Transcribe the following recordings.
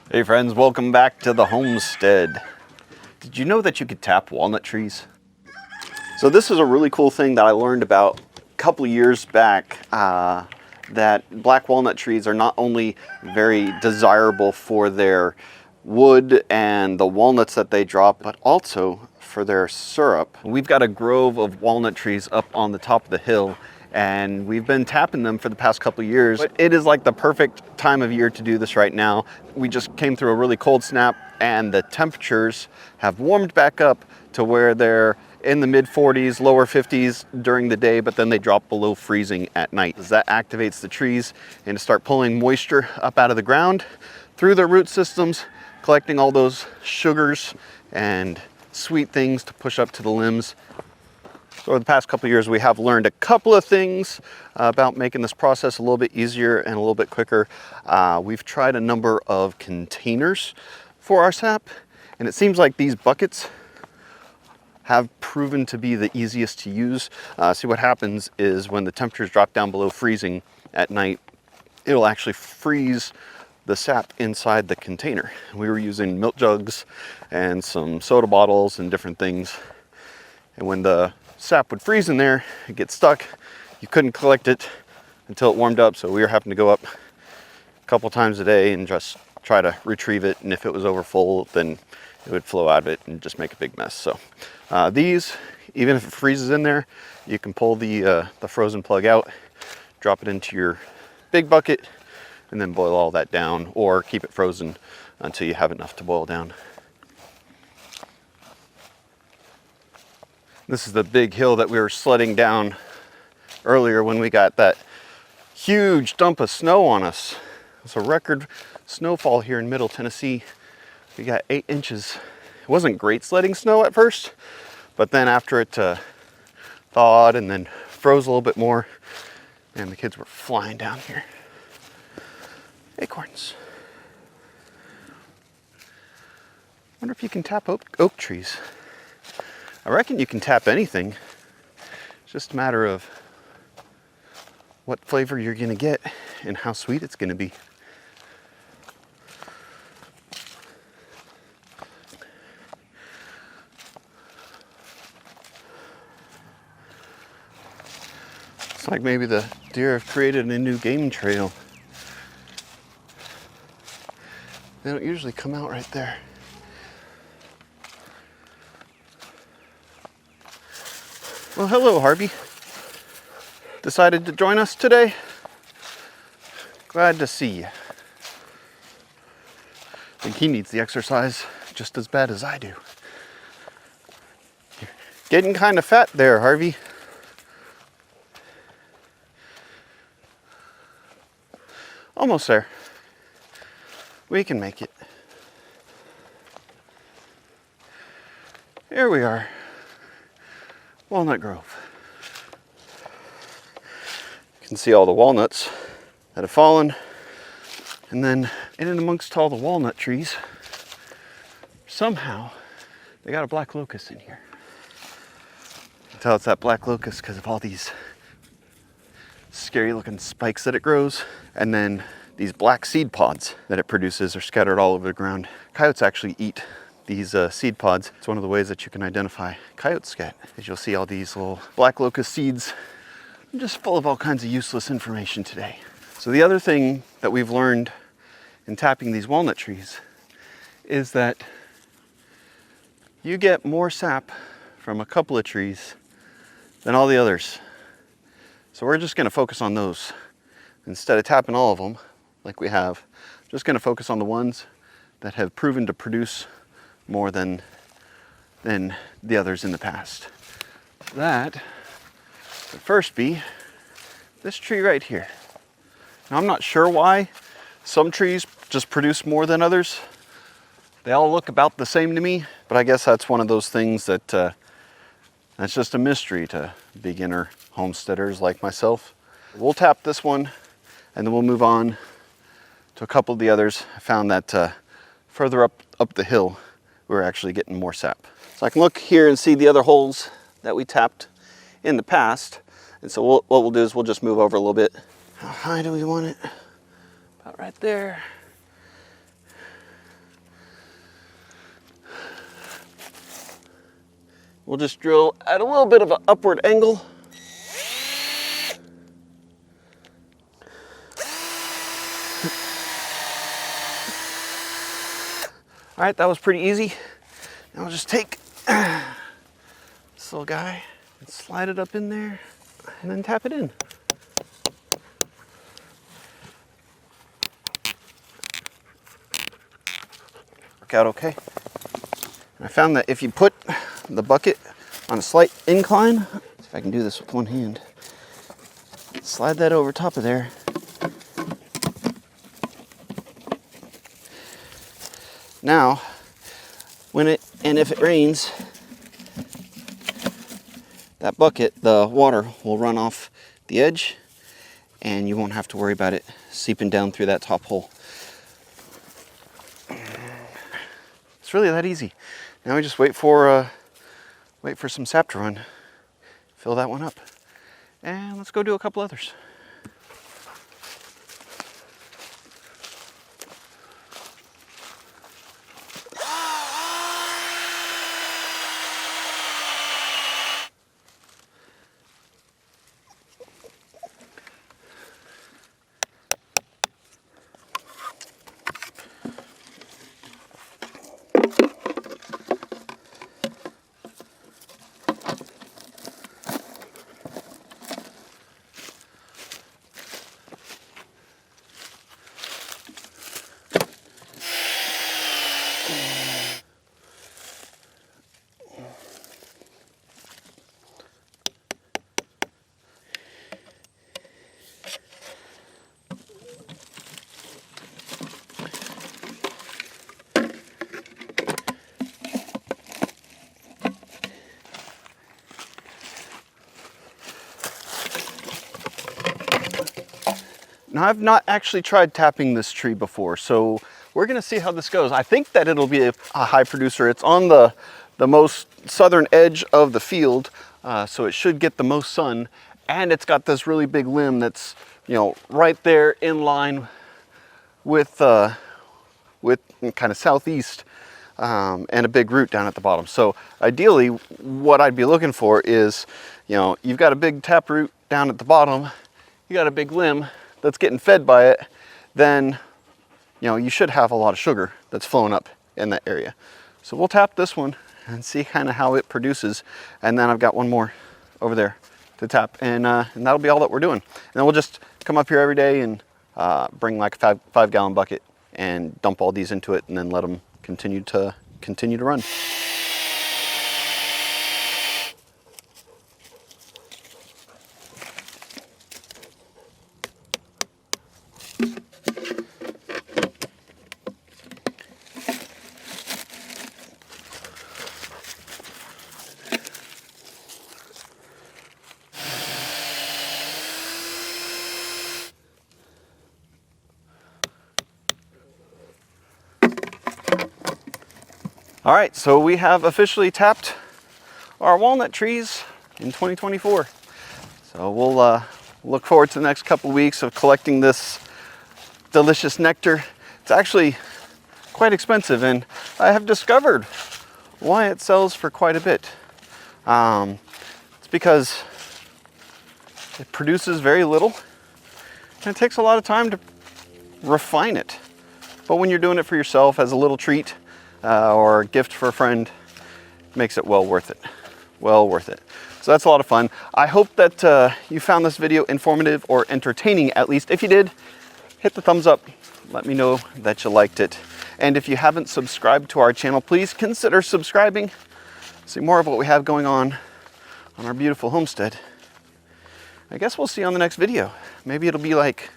Hey friends, welcome back to the Homestead. Did you know that you could tap walnut trees? So this is a really cool thing that I learned about a couple years back, that black walnut trees are not only very desirable for their wood and the walnuts that they drop, but also for their syrup. We've got a grove of walnut trees up on the top of the hill, and we've been tapping them for the past couple of years. But it is like the perfect time of year to do this right now. We just came through a really cold snap and the temperatures have warmed back up to where they're in the mid 40s, lower 50s during the day, but then they drop below freezing at night. That activates the trees and start pulling moisture up out of the ground through their root systems, collecting all those sugars and sweet things to push up to the limbs. So over the past couple of years, we have learned a couple of things about making this process a little bit easier and a little bit quicker. We've tried a number of containers for our sap, and it seems like these buckets have proven to be the easiest to use. See, what happens is when the temperatures drop down below freezing at night, it'll actually freeze the sap inside the container. We were using milk jugs and some soda bottles and different things. And when the sap would freeze in there, it gets stuck. You couldn't collect it until it warmed up, so we were having to go up a couple times a day and just try to retrieve it. And if it was over full, then it would flow out of it and just make a big mess. So these, even if it freezes in there, you can pull the frozen plug out, drop it into your big bucket, and then boil all that down, or keep it frozen until you have enough to boil down. This is the big hill that we were sledding down earlier when we got that huge dump of snow on us. It's a record snowfall here in Middle Tennessee. We got 8 inches. It wasn't great sledding snow at first, but then after it thawed and then froze a little bit more, and the kids were flying down here. Acorns. Wonder if you can tap oak trees. I reckon you can tap anything. It's just a matter of what flavor you're gonna get and how sweet it's gonna be. It's like maybe the deer have created a new game trail. They don't usually come out right there. Well, hello, Harvey. Decided to join us today? Glad to see you. I think he needs the exercise just as bad as I do. You're getting kind of fat there, Harvey. Almost there. We can make it. Here we are. Walnut Grove. You can see all the walnuts that have fallen, and then in and amongst all the walnut trees, somehow they got a black locust in here. You can tell it's that black locust because of all these scary looking spikes that it grows, and then these black seed pods that it produces are scattered all over the ground. Coyotes actually eat these seed pods. It's one of the ways that you can identify coyote scat, is you'll see all these little black locust seeds. I'm just full of all kinds of useless information today. So the other thing that we've learned in tapping these walnut trees is that you get more sap from a couple of trees than all the others. So we're just gonna focus on those. Instead of tapping all of them like we have, just gonna focus on the ones that have proven to produce more than the others in the past. That would first be this tree right here. Now, I'm not sure why some trees just produce more than others. They all look about the same to me, but I guess that's one of those things that that's just a mystery to beginner homesteaders like myself. We'll tap this one and then we'll move on to a couple of the others. I found that further up the hill, we're actually getting more sap. So I can look here and see the other holes that we tapped in the past. And so what we'll do is we'll just move over a little bit. How high do we want it? About right there. We'll just drill at a little bit of an upward angle. All right, that was pretty easy. Now we'll just take this little guy and slide it up in there and then tap it in. Work out okay. And I found that if you put the bucket on a slight incline, if I can do this with one hand, slide that over top of there. Now, if it rains, that bucket, the water will run off the edge and you won't have to worry about it seeping down through that top hole. It's really that easy. Now we just wait for some sap to run, fill that one up, and let's go do a couple others. Now, I've not actually tried tapping this tree before, so we're gonna see how this goes. I think that it'll be a high producer. It's on the most southern edge of the field, so it should get the most sun, and it's got this really big limb that's, you know, right there in line with kind of southeast, and a big root down at the bottom. So ideally, what I'd be looking for is, you know, you've got a big tap root down at the bottom, you got a big limb that's getting fed by it, then, you know, you should have a lot of sugar that's flowing up in that area. So we'll tap this one and see kind of how it produces. And then I've got one more over there to tap, and that'll be all that we're doing. And then we'll just come up here every day and bring like a 5-gallon bucket and dump all these into it, and then let them continue to run. All right, so we have officially tapped our walnut trees in 2024. So we'll look forward to the next couple of weeks of collecting this delicious nectar. It's actually quite expensive, and I have discovered why it sells for quite a bit. It's because it produces very little, and it takes a lot of time to refine it. But when you're doing it for yourself as a little treat, or a gift for a friend, makes it well worth it. Well worth it. So that's a lot of fun. I hope that you found this video informative or entertaining at least. If you did, hit the thumbs up. Let me know that you liked it. And if you haven't subscribed to our channel, please consider subscribing. See more of what we have going on our beautiful homestead. I guess we'll see you on the next video. Maybe it'll be like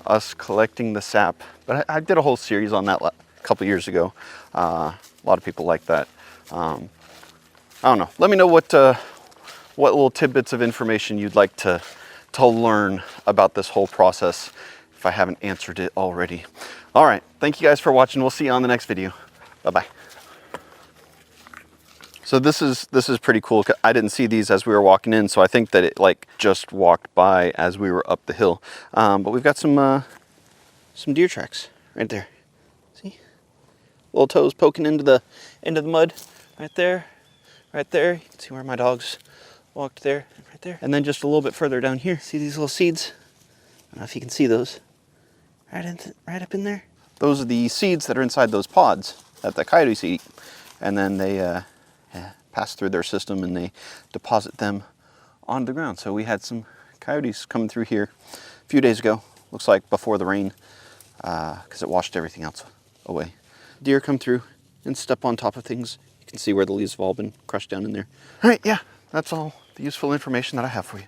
us collecting the sap. But I did a whole series on that couple years ago. A lot of people like that. I don't know. Let me know what little tidbits of information you'd like to learn about this whole process, if I haven't answered it already. All right. Thank you guys for watching. We'll see you on the next video. Bye-bye. So this is pretty cool. I didn't see these as we were walking in, so I think that it like just walked by as we were up the hill. But we've got some deer tracks right there. See? Little toes poking into the mud right there, right there. You can see where my dogs walked there, right there. And then just a little bit further down here, see these little seeds? I don't know if you can see those. Right up in there. Those are the seeds that are inside those pods that the coyotes eat. And then they pass through their system and they deposit them on the ground. So we had some coyotes coming through here a few days ago. Looks like before the rain, because it washed everything else away. Deer come through and step on top of things. You can see where the leaves have all been crushed down in there. All right, yeah, that's all the useful information that I have for you.